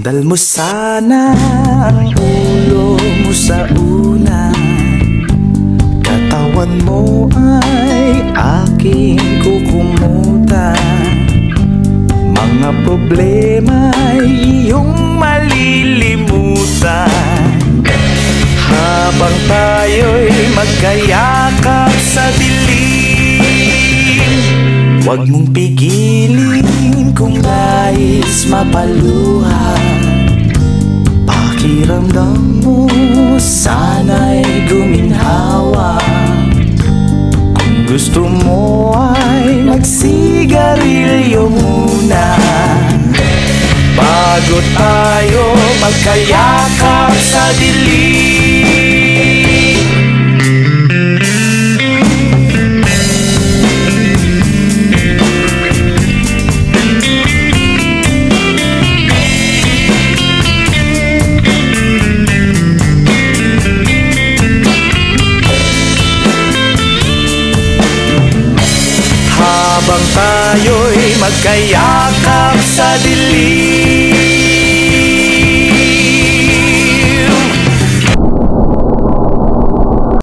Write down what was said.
Dal mo sana ang ulo mo sa unan, katawan mo ay aking kukumutan. Mga problema ay iyong malilimutan. Habang tayo'y magkayakap sa dilim, huwag mong pigilin kung nais mapaluhan. Pakiramdam mo sana'y guminhawa. Kung gusto mo ay magsigarilyo muna bago tayo magkayakap sa dilim. Habang tayo'y magkayakap sa dilim,